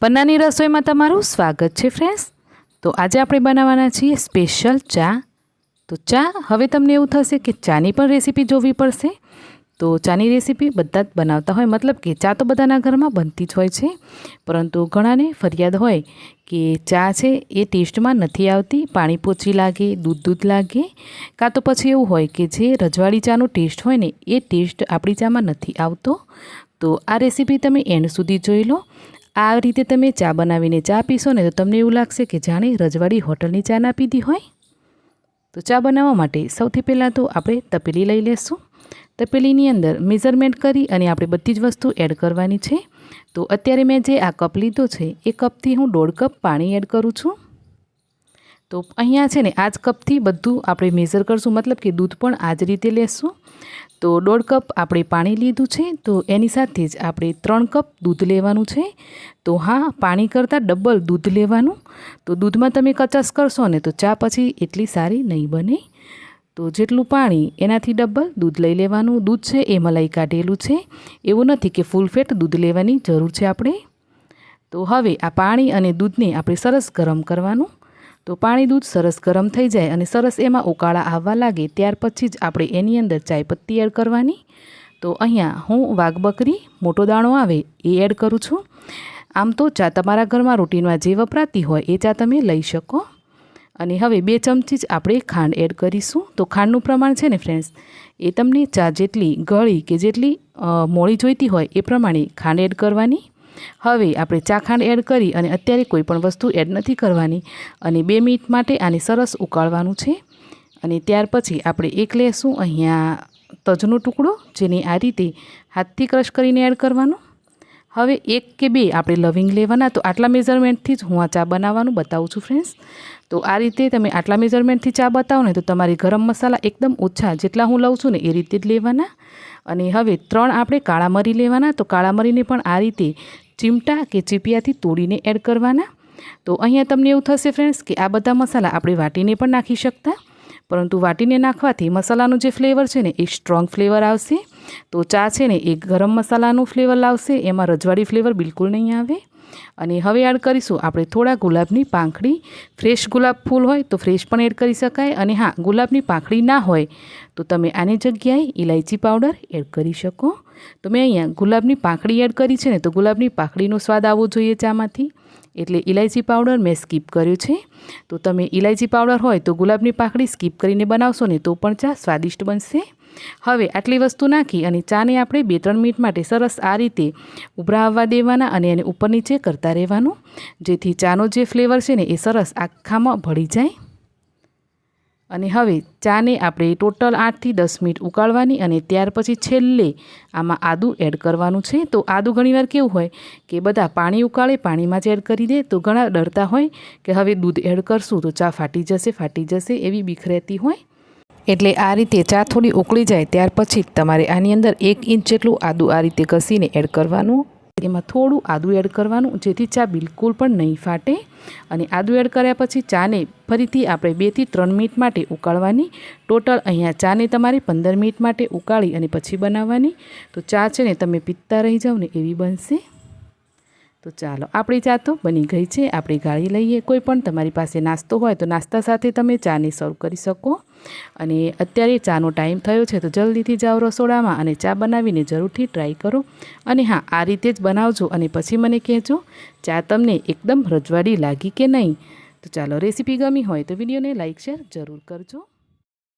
પન્નાની રસોઈમાં તમારું સ્વાગત છે ફ્રેન્ડ્સ। તો આજે આપણે બનાવવાના છીએ સ્પેશિયલ ચા। તો ચા હવે તમને એવું થશે કે ચાની પણ રેસીપી જોવી પડશે। તો ચાની રેસીપી બધા જ બનાવતા હોય, મતલબ કે ચા તો બધાના ઘરમાં બનતી જ હોય છે, પરંતુ ઘણાને ફરિયાદ હોય કે ચા છે એ ટેસ્ટમાં નથી આવતી, પાણી પોચી લાગે, દૂધ લાગે, કાં તો પછી એવું હોય કે જે રજવાડી ચાનો ટેસ્ટ હોય ને એ ટેસ્ટ આપણી ચામાં નથી આવતો। તો આ રેસીપી તમે એન્ડ સુધી જોઈ લો। આ રીતે તમે ચા બનાવીને ચા પીશો ને તો તમને એવું લાગશે કે જાણે રજવાડી હોટલની ચા ના પીધી હોય। તો ચા બનાવવા માટે સૌથી પહેલાં તો આપણે તપેલી લઈ લેશું। તપેલીની અંદર મેઝરમેન્ટ કરી અને આપણે બધી જ વસ્તુ એડ કરવાની છે। તો અત્યારે મેં જે આ કપ લીધો છે એ કપથી હું 1.5 કપ પાણી એડ કરું છું। તો અહીંયા છે ને આ જ કપથી બધું આપણે મેઝર કરશું, મતલબ કે દૂધ પણ આ જ રીતે લેશું। તો 1.5 કપ આપણે પાણી લીધું છે, તો એની સાથે જ આપણે 3 કપ દૂધ લેવાનું છે। તો હા, પાણી કરતાં ડબલ દૂધ લેવાનું। તો દૂધમાં તમે કચાશ કરશો ને તો ચા પછી એટલી સારી નહીં બને। તો જેટલું પાણી એનાથી ડબલ દૂધ લઈ લેવાનું। દૂધ છે એ મલાઈ કાઢેલું છે, એવું નથી કે ફૂલ ફેટ દૂધ લેવાની જરૂર છે આપણે। તો હવે આ પાણી અને દૂધને આપણે સરસ ગરમ કરવાનું। તો પાણી દૂધ સરસ ગરમ થઈ જાય અને સરસ એમાં ઉકાળા આવવા લાગે ત્યાર પછી જ આપણે એની અંદર ચાય પત્તી એડ કરવાની। તો અહીંયા હું વાઘબકરી મોટો દાણો આવે એ એડ કરું છું। આમ તો ચા તમારા ઘરમાં રૂટીનમાં જે વપરાતી હોય એ ચા તમે લઈ શકો। અને હવે 2 ચમચી જ આપણે ખાંડ એડ કરીશું। તો ખાંડનું પ્રમાણ છે ને ફ્રેન્ડ્સ, એ તમને ચા જેટલી ગળી કે જેટલી મોળી જોઈતી હોય એ પ્રમાણે ખાંડ એડ કરવાની। હવે આપણે ચા ખાંડ એડ કરી અને અત્યારે કોઈ પણ વસ્તુ એડ નથી કરવાની અને 2 મિનિટ માટે આને સરસ ઉકાળવાનું છે। અને ત્યાર પછી આપણે એક લેશું અહીંયા તજનો ટુકડો, જેને આ રીતે હાથથી ક્રશ કરીને એડ કરવાનો। હવે 1 કે 2 આપણે લવિંગ લેવાના। તો આટલા મેઝરમેન્ટથી જ હું આ ચા બનાવવાનું બતાવું છું ફ્રેન્ડ્સ। તો આ રીતે તમે આટલા મેઝરમેન્ટથી ચા બતાવો ને તો તમારી ગરમ મસાલા એકદમ ઓછા, જેટલા હું લઉં છું ને એ રીતે જ લેવાના। અને હવે 3 આપણે કાળા મરી લેવાના। તો કાળા મરીને પણ આ રીતે ચીમટા કે ચીપિયાથી તોડીને એડ કરવાના। તો અહીંયા તમને એવું થશે ફ્રેન્ડ્સ કે આ બધા મસાલા આપણે વાટીને પણ નાખી શકતા, પરંતુ વાટીને નાખવાથી મસાલાનું જે ફ્લેવર છે ને એ સ્ટ્રોંગ ફ્લેવર આવશે। તો ચા છે ને એ ગરમ મસાલાનું ફ્લેવર લાવશે, એમાં રજવાડી ફ્લેવર બિલકુલ નહીં આવે। અને હવે એડ કરીશું આપણે થોડા ગુલાબની પાંખડી। ફ્રેશ ગુલાબ ફૂલ હોય તો ફ્રેશ પણ એડ કરી શકાય, અને હા, ગુલાબની પાંખડી ના હોય તો તમે આની જગ્યાએ ઇલાયચી પાવડર એડ કરી શકો। તો મેં અહીંયા ગુલાબની પાંખડી એડ કરી છે ને, તો ગુલાબની પાંખડીનો સ્વાદ આવવો જોઈએ ચામાંથી, એટલે ઇલાયચી પાવડર મેં સ્કીપ કર્યું છે। તો તમે ઇલાયચી પાવડર હોય તો ગુલાબની પાંખડી સ્કીપ કરીને બનાવશો ને તો પણ ચા સ્વાદિષ્ટ બનશે। હવે આટલી વસ્તુ નાખી અને ચાને આપણે 2-3 મિનિટ માટે સરસ આ રીતે ઉભરા આવવા દેવાના અને એને ઉપર નીચે કરતા રહેવાનું, જેથી ચાનો જે ફ્લેવર છે ને એ સરસ આખામાં ભળી જાય। અને હવે ચાને આપણે ટોટલ 8થી 10 મિનિટ ઉકાળવાની અને ત્યાર પછી છેલ્લે આમાં આદું એડ કરવાનું છે। તો આદું ઘણીવાર કેવું હોય કે બધા પાણી ઉકાળે પાણીમાં જ એડ કરી દે, તો ઘણા ડરતા હોય કે હવે દૂધ એડ કરશું તો ચા ફાટી જશે એવી બીક રહેતી હોય। એટલે આ રીતે ચા થોડી ઉકળી જાય ત્યાર પછી તમારે આની અંદર 1 ઇંચ જેટલું આદું આ રીતે ઘસીને એડ કરવાનું। એમાં થોડું આદું એડ કરવાનું, જેથી ચા બિલકુલ પણ નહીં ફાટે। અને આદું એડ કર્યા પછી ચાને ફરીથી આપણે 2 થી 3 મિનિટ માટે ઉકાળવાની। ટોટલ અહીંયા ચાને તમારે 15 મિનિટ માટે ઉકાળી અને પછી બનાવવાની। તો ચા છે ને તમે પીતા રહી જાઓ ને એવી બનશે। તો ચાલો, આપણી ચા તો બની ગઈ છે, આપણે ગાળી લઈએ। કોઈ પણ તમારી પાસે નાસ્તો હોય તો નાસ્તા સાથે તમે ચાને સર્વ કરી શકો। અને અત્યારે ચાનો ટાઈમ થયો છે, તો જલ્દીથી જાઓ રસોડામાં અને ચા બનાવીને જરૂરથી ટ્રાય કરો। અને હા, આ રીતે જ બનાવજો અને પછી મને કહેજો ચા તમને એકદમ રજવાડી લાગી કે નહીં। તો ચાલો, રેસીપી ગમી હોય તો વિડીયોને લાઇક શેર જરૂર કરજો।